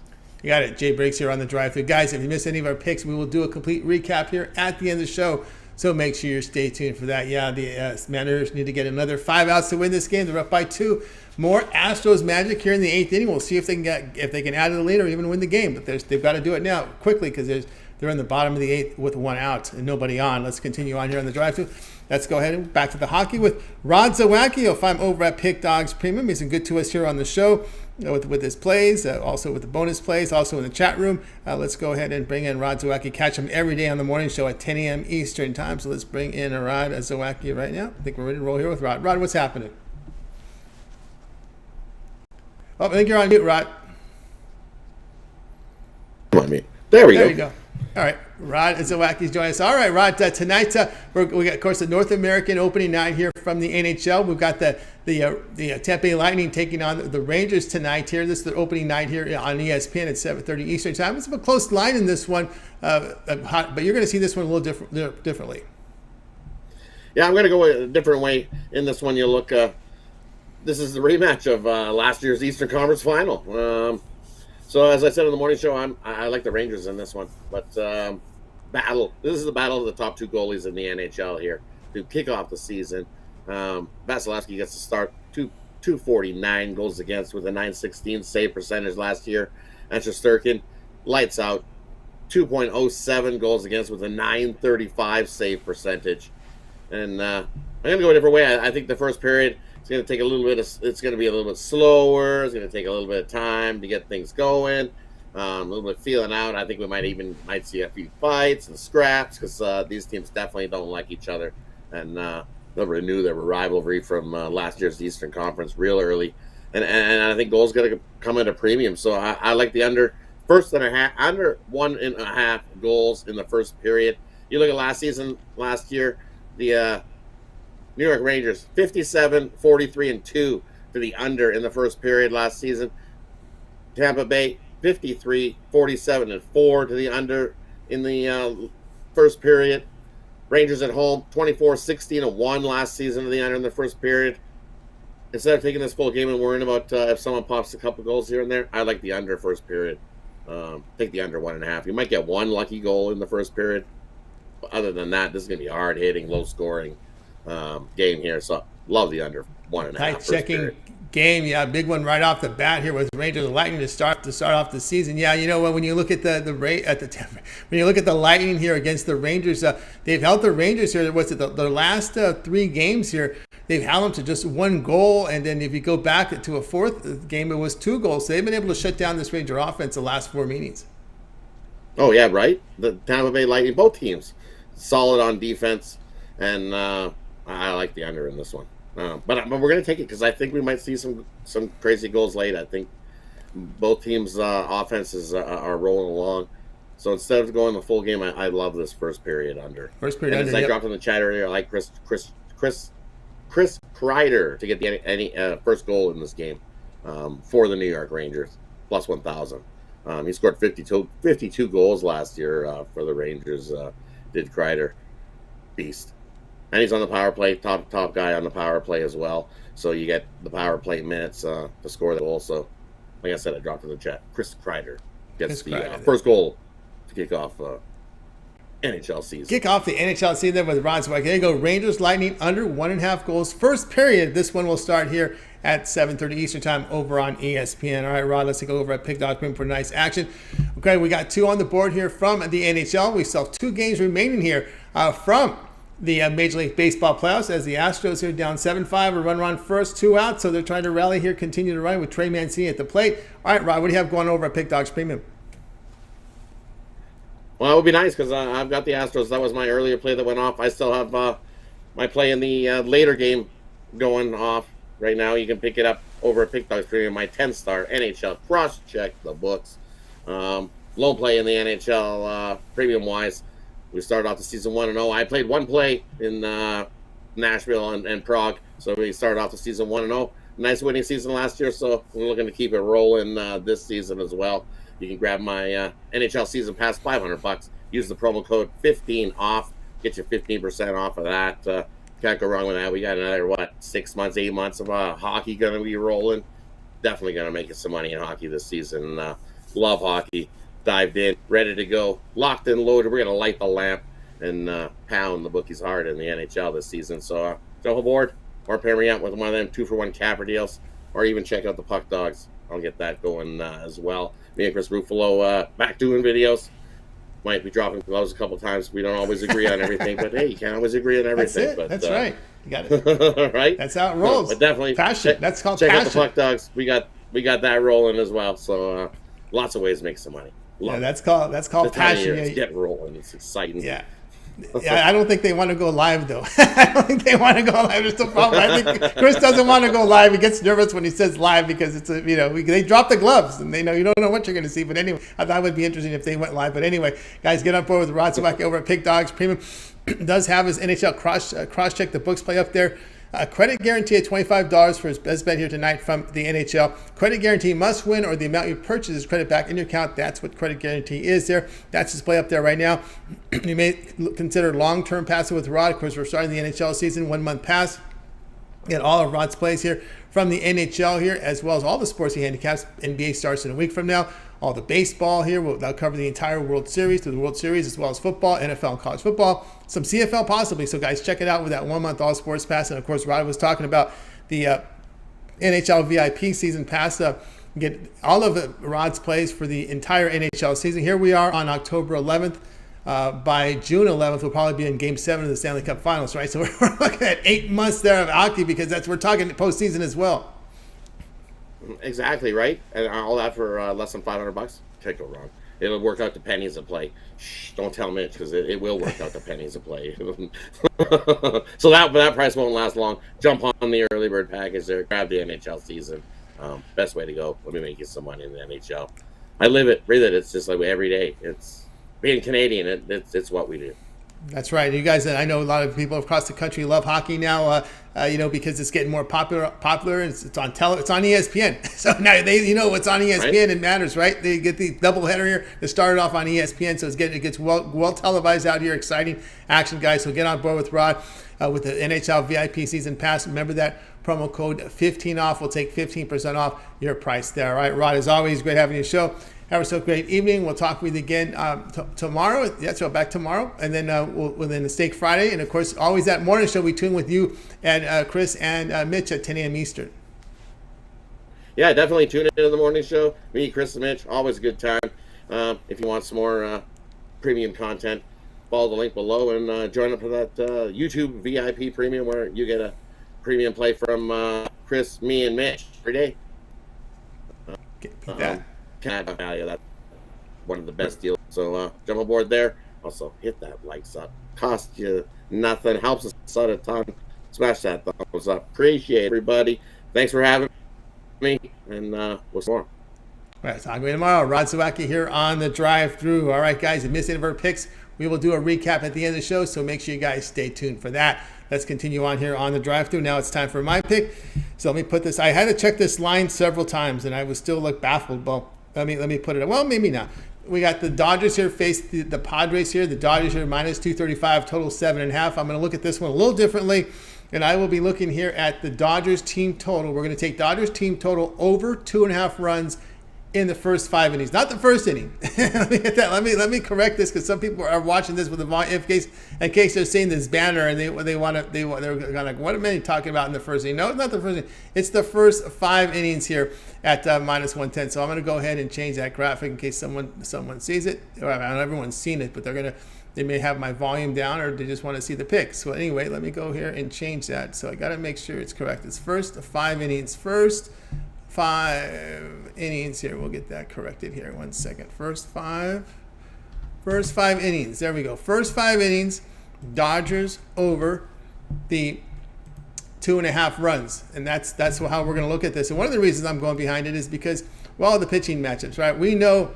You got it. Jay Briggs here on the drive-thru. Guys, if you missed any of our picks, we will do a complete recap here at the end of the show. So make sure you stay tuned for that. Yeah, the Mariners need to get another 5 outs to win this game. They're up by 2. More Astros magic here in the 8th inning. We'll see if they can add to the lead or even win the game. But they've got to do it now quickly because they're in the bottom of the 8th with 1 out and nobody on. Let's continue on here on the drive-thru. Let's go ahead and back to the hockey with Rod Zawacky. You'll find him over at Pick Dawgz Premium. He's been good to us here on the show with his plays, also with the bonus plays, also in the chat room. Let's go ahead and bring in Rod Zawacky. Catch him every day on the morning show at 10 a.m. Eastern time. So let's bring in Rod Zawacky right now. I think we're ready to roll here with Rod. Rod, what's happening? Oh, I think you're on mute, Rod. Come on, me. There we go. There you go. All right, Rod Zawacky's joining us. All right, Rod, tonight we got, of course, the North American opening night here from the NHL. We've got the Tampa Bay Lightning taking on the Rangers tonight here. This is the opening night here on ESPN at 7:30 Eastern time. It's a close line in this one, but you're going to see this one a little differently. Yeah, I'm going to go a different way in this one. You look, this is the rematch of last year's Eastern Conference Final. So as I said on the morning show, I like the Rangers in this one. But battle. This is the battle of the top 2 goalies in the NHL here to kick off the season. Vasilevsky gets to start 249 goals against with a .916 save percentage last year. And Shesterkin lights out 2.07 goals against with a .935 save percentage. And I'm going to go a different way. I think the first period, it's going to take a little bit. It's going to be a little bit slower. It's going to take a little bit of time to get things going. A little bit feeling out. I think we might see a few fights and scraps because these teams definitely don't like each other, and they'll renew their rivalry from last year's Eastern Conference real early. And I think goals going to come at a premium. So I like the under 1.5 goals in the first period. You look at last year, the New York Rangers, 57, 43, and 2 to the under in the first period last season. Tampa Bay, 53, 47, and 4 to the under in the first period. Rangers at home, 24, 16, and 1 last season to the under in the first period. Instead of taking this full game and worrying about if someone pops a couple goals here and there, I like the under first period. Take the under 1.5. You might get one lucky goal in the first period. But other than that, this is going to be a hard-hitting, low-scoring game here, so love the under 1.5. Tight checking game, yeah, big one right off the bat here with Rangers and Lightning to start off the season. Yeah, you know, when you look at when you look at the Lightning here against the Rangers, they've held the Rangers here. What's it? The last 3 games here, they've held them to just 1 goal, and then if you go back to a 4th game, it was 2 goals. So they've been able to shut down this Ranger offense the last 4 meetings. Oh yeah, right. The Tampa Bay Lightning, both teams, solid on defense, and I like the under in this one. But we're going to take it because I think we might see some crazy goals late. I think both teams' offenses are rolling along. So instead of going the full game, I love this first period under. First period and under. As I dropped in the chat earlier, I like Chris Kreider to get the first goal in this game for the New York Rangers, plus 1,000. He scored 52 goals last year for the Rangers. Did Kreider, beast. And he's on the power play, top guy on the power play as well. So you get the power play minutes to score the goal. So, like I said, I dropped in the chat. Chris Kreider gets the first goal to kick off NHL season. Kick off the NHL season with Ron Zawacky. There you go. Rangers Lightning under 1.5 goals. First period. This one will start here at 7:30 Eastern time over on ESPN. All right, Rod, let's go over at Pick Dawgz for nice action. Okay, we got 2 on the board here from the NHL. We still have 2 games remaining here from the Major League Baseball playoffs as the Astros here down 7-5. A run on first, 2 out, so they're trying to rally here, continue to run with Trey Mancini at the plate. All right, Rod, what do you have going over at Pick Dawgz Premium? Well, it would be nice because I've got the Astros. That was my earlier play that went off. I still have my play in the later game going off right now. You can pick it up over at Pick Dawgz Premium, my 10-star NHL cross-check the books. Low play in the NHL premium-wise. We started off the season 1-0. I played 1 play in Nashville and Prague, so we started off the season 1-0. Nice winning season last year, so we're looking to keep it rolling this season as well. You can grab my NHL season pass, $500 use the promo code 15 off, get you 15% off of that. Can't go wrong with that. We got another 6 months, 8 months of hockey gonna be rolling. Definitely gonna make us some money in hockey this season. Love hockey. Dived in, ready to go, locked and loaded. We're gonna light the lamp and pound the bookies hard in the NHL this season. So jump aboard or pair me up with one of them 2-for-1 capper deals, or even check out the Puck Dawgz. I'll get that going as well. Me and Chris Ruffalo back doing videos. Might be dropping gloves a couple times. We don't always agree on everything, but hey, you can't always agree on everything. That's it. But, that's right. You got it. Right? That's how it rolls. But definitely passion. That's called check passion. out the Puck Dawgz. We got that rolling as well. So lots of ways to make some money. Yeah, that's called passion. It's getting rolling. It's exciting. Yeah. Yeah, I don't think they want to go live though. I don't think they want to go live. There's the problem. I think Chris doesn't want to go live. He gets nervous when he says live because it's they drop the gloves and they know you don't know what you're going to see. But anyway, I thought it would be interesting if they went live. But anyway, guys, get on board with Rod Zawacky over at Pick Dawgz Premium. Does have his NHL cross check the books play up there. Credit guarantee at $25 for his best bet here tonight from the NHL. Credit guarantee must win or the amount you purchase is credit back in your account. That's what credit guarantee is there. That's his play up there right now. You may consider long-term passing with Rod. Of course, we're starting the NHL season, 1 month pass. Get all of Rod's plays here from the NHL here, as well as all the sports he handicaps. NBA starts in a week from now. All the baseball here. That'll cover the entire World Series, through the World Series, as well as football, NFL, and college football. Some CFL possibly. So, guys, check it out with that 1 month all sports pass. And, of course, Rod was talking about the NHL VIP season pass. Get all of Rod's plays for the entire NHL season. Here we are on October 11th. By June 11th, we'll probably be in Game 7 of the Stanley Cup Finals, right? So we're looking at 8 months there of hockey because we're talking postseason as well. Exactly, right? And all that for less than $500. Can't go wrong. It'll work out to pennies a play. Shh, don't tell Mitch because it will work out to pennies a play. So that price won't last long. Jump on the early bird package there. Grab the NHL season. Best way to go. Let me make you some money in the NHL. I live it, breathe it. It's just like every day. It's being Canadian. It's what we do. That's right. You guys, I know a lot of people across the country love hockey now, because it's getting more popular. It's on it's on ESPN. So now it's on ESPN. Right? It matters, right? They get the doubleheader here. They started off on ESPN, so it gets well televised out here. Exciting action, guys. So get on board with Rod with the NHL VIP season pass. Remember that promo code 15 off will take 15% off your price there. All right, Rod, as always, great having you show. Have yourself a great evening. We'll talk with you again tomorrow. Yeah, so back tomorrow. And then we'll then the Steak Friday. And, of course, always that morning show we tune with you and Chris and Mitch at 10 a.m. Eastern. Yeah, definitely tune in to the morning show. Me, Chris, and Mitch. Always a good time. If you want some more premium content, follow the link below and join up for that YouTube VIP premium where you get a premium play from Chris, me, and Mitch every day. Canada value, that's one of the best deals. So jump aboard there. Also hit that likes up. Cost you nothing. Helps us out a ton. Smash that thumbs up. Appreciate everybody. Thanks for having me. And we'll see more. All right, talk to you tomorrow. Rod Zawacky here on the drive-through. All right, guys, if you missed any of our picks, we will do a recap at the end of the show. So make sure you guys stay tuned for that. Let's continue on here on the drive-through. Now it's time for my pick. So let me put this. I had to check this line several times, and I was still baffled. Well, let me put it. Well, maybe not. We got the Dodgers here face the Padres here. The Dodgers here minus 235, total 7.5. I'm going to look at this one a little differently, and I will be looking here at the Dodgers team total. We're going to take Dodgers team total over 2.5 runs in the first 5 innings, not the first inning. Let me get that. Let me correct this because some people are watching this with in case they're seeing this banner and they're going what am I talking about in the first inning? No, it's not the first inning. It's the first 5 innings here at minus 110. So I'm going to go ahead and change that graphic in case someone sees it. Or not everyone's seen it, but they may have my volume down or they just want to see the picks. So anyway, let me go here and change that. So I got to make sure it's correct. It's first 5 innings. First 5 innings here. We'll get that corrected here. 1 second. First five innings. There we go. First 5 innings. Dodgers over the 2.5 runs, and that's how we're going to look at this. And one of the reasons I'm going behind it is because the pitching matchups, right? We know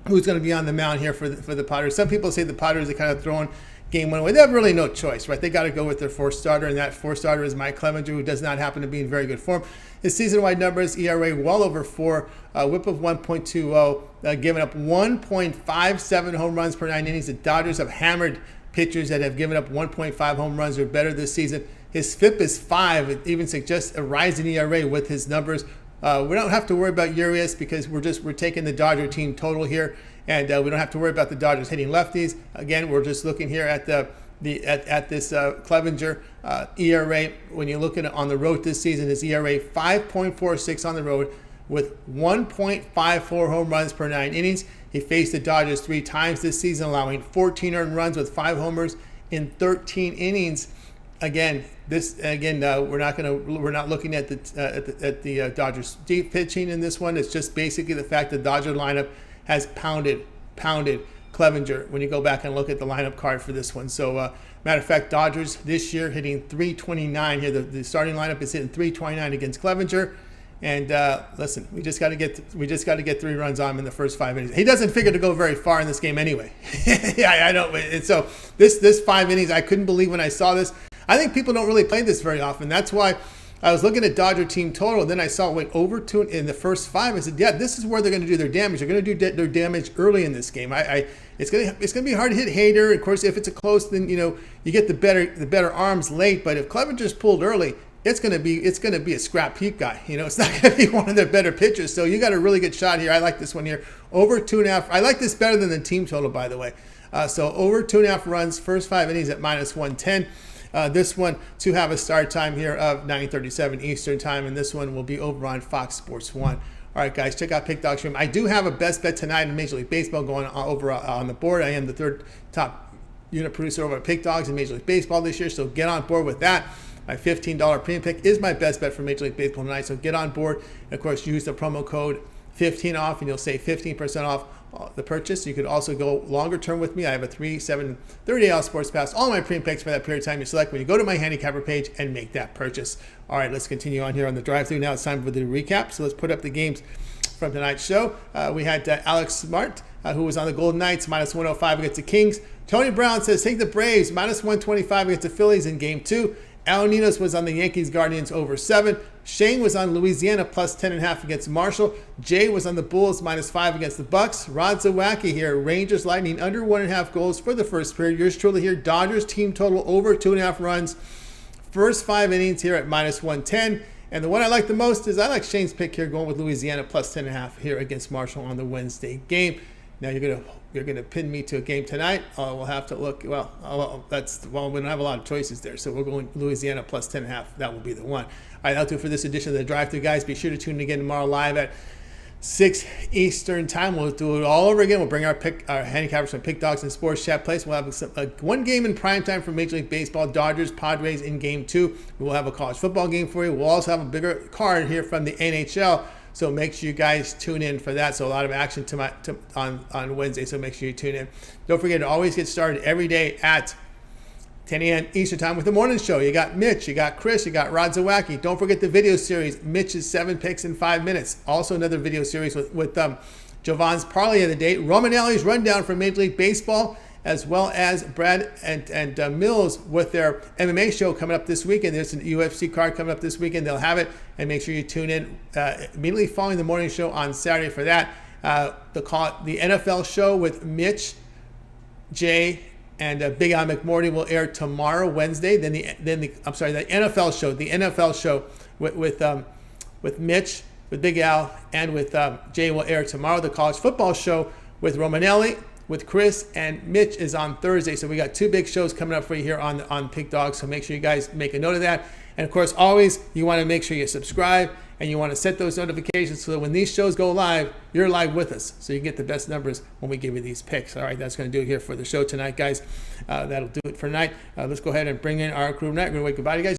who's going to be on the mound here for the Padres. Some people say the Padres are kind of throwing game 1 away. They have really no choice, right? They got to go with their fourth starter, and that fourth starter is Mike Clevenger, who does not happen to be in very good form. His season-wide numbers, ERA well over 4, whip of 1.20, giving up 1.57 home runs per 9 innings. The Dodgers have hammered pitchers that have given up 1.5 home runs or better this season. His FIP is 5. It even suggests a rise in ERA with his numbers. We don't have to worry about Urias because we're taking the Dodger team total here, and we don't have to worry about the Dodgers hitting lefties. Again, we're just looking here at this Clevenger ERA. When you look at it on the road this season, his ERA 5.46 on the road with 1.54 home runs per 9 innings. He faced the Dodgers 3 times this season, allowing 14 earned runs with 5 homers in 13 innings. Again, we're not looking at the Dodgers deep pitching in this one. It's just basically the fact that the Dodger lineup has pounded Clevenger when you go back and look at the lineup card for this one. So, matter of fact, Dodgers this year hitting 329 here. The starting lineup is hitting 329 against Clevenger. And listen, we just got to get 3 runs on him in the first 5 innings. He doesn't figure to go very far in this game anyway. Yeah, I know. And so this 5 innings, I couldn't believe when I saw this. I think people don't really play this very often. That's why I was looking at Dodger team total, and then I saw over 2 in the first 5. I said, yeah, this is where they're going to do their damage. They're going to do their damage early in this game. It's going to be hard to hit Hader. Of course, if it's a close, then you get the better arms late. But if Clevenger's pulled early, it's going to be a scrap heap guy. It's not going to be one of their better pitchers. So you got a really good shot here. I like this one here. Over 2.5. I like this better than the team total, by the way. So over 2.5 runs, first 5 innings at -110. This one to have a start time here of 9:37 Eastern time, and this one will be over on Fox Sports 1. All right, guys, check out Pick Dawgz Stream. I do have a best bet tonight in Major League Baseball going over on the board. I am the 3rd top unit producer over at Pick Dawgz in Major League Baseball this year, so get on board with that. My $15 premium pick is my best bet for Major League Baseball tonight, so get on board. And of course, use the promo code 15 off, and you'll save 15% off the purchase. You could also go longer term with me. I have a 3, 7, 30-day out sports pass. All my premium picks for that period of time you select when you go to my handicapper page and make that purchase. All right, let's continue on here on the drive-thru. Now it's time for the recap. So let's put up the games from tonight's show. We had Alex Smart, who was on the Golden Knights, -105 against the Kings. Tony Brown says, take the Braves, -125 against the Phillies in Game 2. Ninos was on the Yankees-Guardians over 7. Shane was on Louisiana +10.5 against Marshall. Jay was on the Bulls -5 against the Bucks. Rod Zawacky here, Rangers Lightning under 1.5 goals for the first period. Yours truly here, Dodgers team total over 2.5 runs. First 5 innings here at -110. And the one I like the most is I like Shane's pick here, going with Louisiana +10.5 here against Marshall on the Wednesday game. Now you're gonna pin me to a game tonight. We'll have to look. We don't have a lot of choices there, so we're going Louisiana +10.5. That will be the one. All right, that'll do for this edition of the Drive-Thru, guys. Be sure to tune in again tomorrow live at 6 Eastern time. We'll do it all over again. We'll bring our handicappers from Pick Dawgz and Sports Chat Place. We'll have one game in prime time for Major League Baseball, Dodgers, Padres in Game 2. We will have a college football game for you. We'll also have a bigger card here from the NHL. So make sure you guys tune in for that. So a lot of action on Wednesday, so make sure you tune in. Don't forget to always get started every day at 10 a.m. Eastern time with the morning show. You got Mitch, you got Chris, you got Rod Zawacky. Don't forget the video series, Mitch's 7 picks in 5 minutes. Also another video series with Jovan's Parlay of the Day. Romanelli's rundown from Major League Baseball, as well as Brad and Mills with their MMA show coming up this weekend. There's an UFC card coming up this weekend. They'll have it, and make sure you tune in immediately following the morning show on Saturday for that. The NFL show with Mitch, Jay, and Big Al McMorty will air tomorrow, Wednesday. The NFL show with Mitch, with Big Al, and with Jay will air tomorrow. The college football show with Romanelli, with Chris and Mitch is on Thursday. So we got 2 big shows coming up for you here on Pick Dawgz. So make sure you guys make a note of that. And of course, always you want to make sure you subscribe and you want to set those notifications so that when these shows go live, you're live with us. So you can get the best numbers when we give you these picks. All right, that's going to do it here for the show tonight, guys. That'll do it for tonight. Let's go ahead and bring in our crew tonight. We're going to wave goodbye to you guys.